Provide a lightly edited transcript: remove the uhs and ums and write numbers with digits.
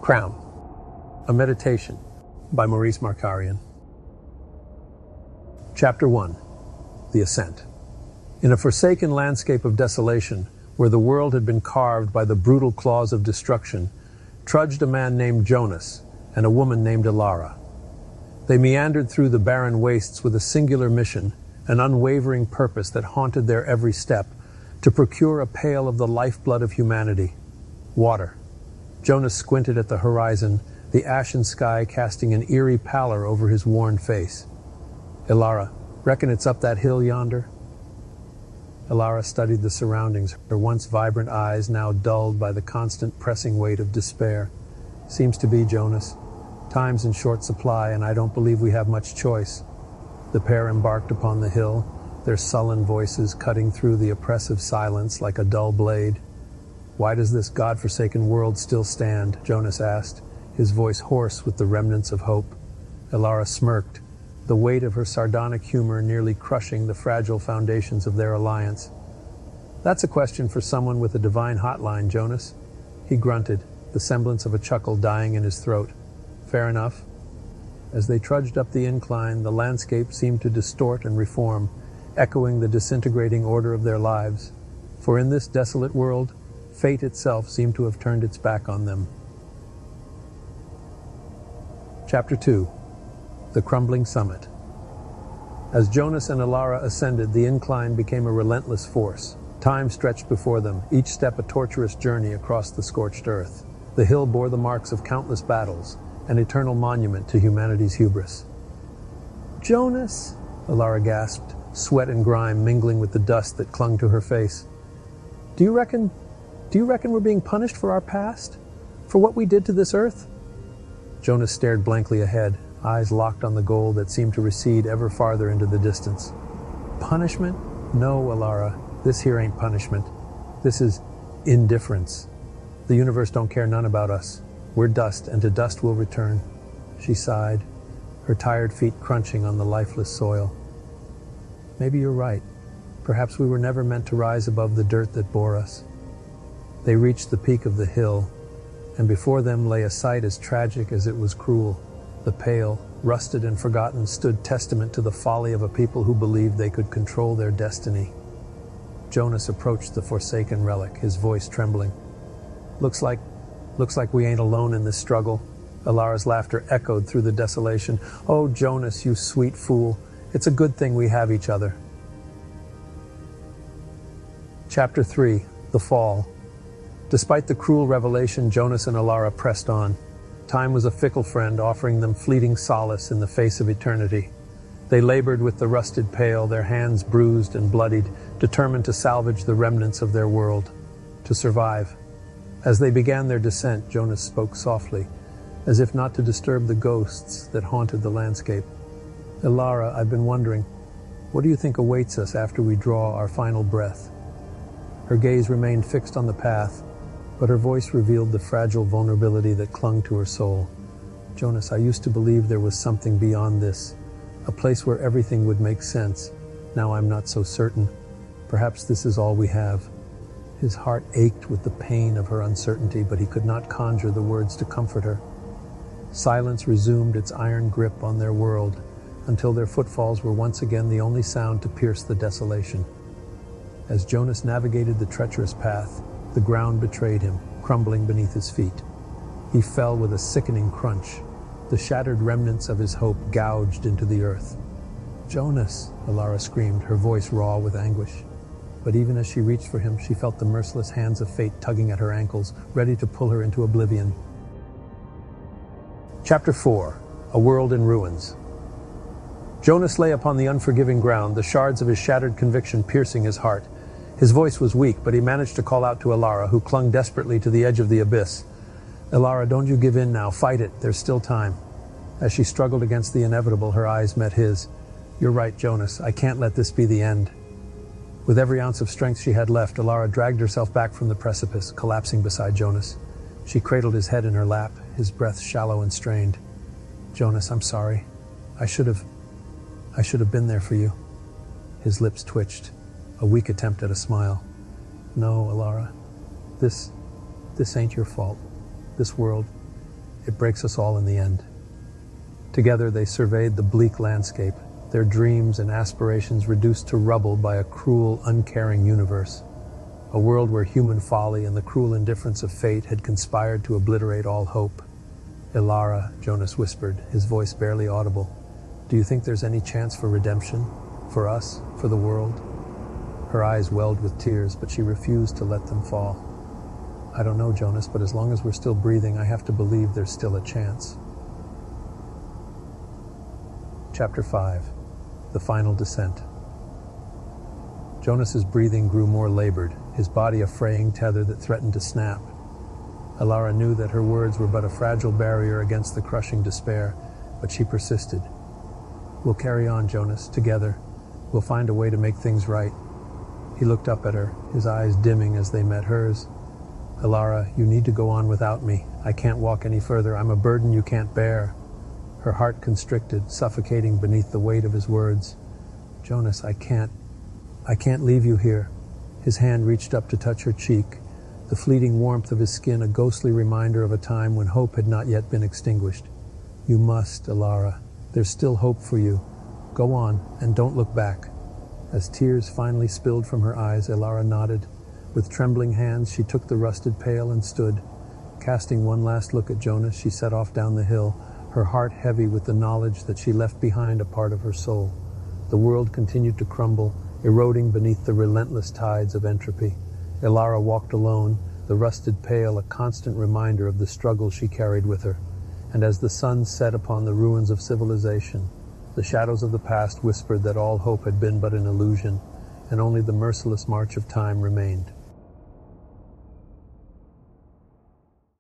Crown, a meditation by Maurice Markarian. Chapter 1. The Ascent. In a forsaken landscape of desolation, where the world had been carved by the brutal claws of destruction, trudged a man named Jonas and a woman named Ilara. They meandered through the barren wastes with a singular mission, an unwavering purpose that haunted their every step, to procure a pail of the lifeblood of humanity, water. Jonas squinted at the horizon, the ashen sky casting an eerie pallor over his worn face. Ilara, reckon it's up that hill yonder? Ilara studied the surroundings, her once vibrant eyes now dulled by the constant pressing weight of despair. Seems to be, Jonas. Time's in short supply, and I don't believe we have much choice. The pair embarked upon the hill, their sullen voices cutting through the oppressive silence like a dull blade. "Why does this God-forsaken world still stand?" Jonas asked, his voice hoarse with the remnants of hope. Ilara smirked, the weight of her sardonic humor nearly crushing the fragile foundations of their alliance. "That's a question for someone with a divine hotline, Jonas." He grunted, the semblance of a chuckle dying in his throat. "Fair enough." As they trudged up the incline, the landscape seemed to distort and reform, echoing the disintegrating order of their lives. For in this desolate world, fate itself seemed to have turned its back on them. Chapter 2. The Crumbling Summit. As Jonas and Ilara ascended, the incline became a relentless force. Time stretched before them, each step a torturous journey across the scorched earth. The hill bore the marks of countless battles, an eternal monument to humanity's hubris. "Jonas," Ilara gasped, sweat and grime mingling with the dust that clung to her face. Do you reckon we're being punished for our past? For what we did to this earth?" Jonas stared blankly ahead, eyes locked on the goal that seemed to recede ever farther into the distance. "Punishment? No, Ilara. This here ain't punishment. This is indifference. The universe don't care none about us. We're dust, and to dust we'll return." She sighed, her tired feet crunching on the lifeless soil. "Maybe you're right. Perhaps we were never meant to rise above the dirt that bore us." They reached the peak of the hill, and before them lay a sight as tragic as it was cruel. The pail, rusted and forgotten, stood testament to the folly of a people who believed they could control their destiny. Jonas approached the forsaken relic, his voice trembling. Looks like we ain't alone in this struggle." Ilara's laughter echoed through the desolation. "Oh, Jonas, you sweet fool. It's a good thing we have each other." Chapter 3. The Fall. Despite the cruel revelation, Jonas and Ilara pressed on. Time was a fickle friend, offering them fleeting solace in the face of eternity. They labored with the rusted pail, their hands bruised and bloodied, determined to salvage the remnants of their world, to survive. As they began their descent, Jonas spoke softly, as if not to disturb the ghosts that haunted the landscape. "Ilara, I've been wondering, what do you think awaits us after we draw our final breath?" Her gaze remained fixed on the path, but her voice revealed the fragile vulnerability that clung to her soul. "Jonas, I used to believe there was something beyond this, a place where everything would make sense. Now I'm not so certain. Perhaps this is all we have." His heart ached with the pain of her uncertainty, but he could not conjure the words to comfort her. Silence resumed its iron grip on their world, until their footfalls were once again the only sound to pierce the desolation. As Jonas navigated the treacherous path, the ground betrayed him, crumbling beneath his feet. He fell with a sickening crunch, the shattered remnants of his hope gouged into the earth. "Jonas!" Ilara screamed, her voice raw with anguish. But even as she reached for him, she felt the merciless hands of fate tugging at her ankles, ready to pull her into oblivion. Chapter 4. A World in Ruins. Jonas lay upon the unforgiving ground, the shards of his shattered conviction piercing his heart. His voice was weak, but he managed to call out to Ilara, who clung desperately to the edge of the abyss. "Ilara, don't you give in now. Fight it. There's still time." As she struggled against the inevitable, her eyes met his. "You're right, Jonas. I can't let this be the end." With every ounce of strength she had left, Ilara dragged herself back from the precipice, collapsing beside Jonas. She cradled his head in her lap, his breath shallow and strained. "Jonas, I'm sorry. I should have been there for you." His lips twitched, a weak attempt at a smile. "No, Ilara. This ain't your fault. This world It breaks us all in the end. Together they surveyed the bleak landscape, their dreams and aspirations reduced to rubble by a cruel, uncaring universe. A world where human folly and the cruel indifference of fate had conspired to obliterate all hope. "Ilara," Jonas whispered, his voice barely audible. "Do you think there's any chance for redemption? For us? For the world?" Her eyes welled with tears, but she refused to let them fall. "I don't know, Jonas, but as long as we're still breathing, I have to believe there's still a chance." Chapter 5. The Final Descent. Jonas's breathing grew more labored, his body a fraying tether that threatened to snap. Ilara knew that her words were but a fragile barrier against the crushing despair, but she persisted. "We'll carry on, Jonas, together. We'll find a way to make things right." He looked up at her, his eyes dimming as they met hers. "Ilara, you need to go on without me. I can't walk any further. I'm a burden you can't bear." Her heart constricted, suffocating beneath the weight of his words. "Jonas, I can't leave you here." His hand reached up to touch her cheek, the fleeting warmth of his skin a ghostly reminder of a time when hope had not yet been extinguished. "You must, Ilara. There's still hope for you. Go on, and don't look back." As tears finally spilled from her eyes, Ilara nodded. With trembling hands, she took the rusted pail and stood. Casting one last look at Jonas, she set off down the hill, her heart heavy with the knowledge that she left behind a part of her soul. The world continued to crumble, eroding beneath the relentless tides of entropy. Ilara walked alone, the rusted pail a constant reminder of the struggle she carried with her. And as the sun set upon the ruins of civilization, the shadows of the past whispered that all hope had been but an illusion, and only the merciless march of time remained.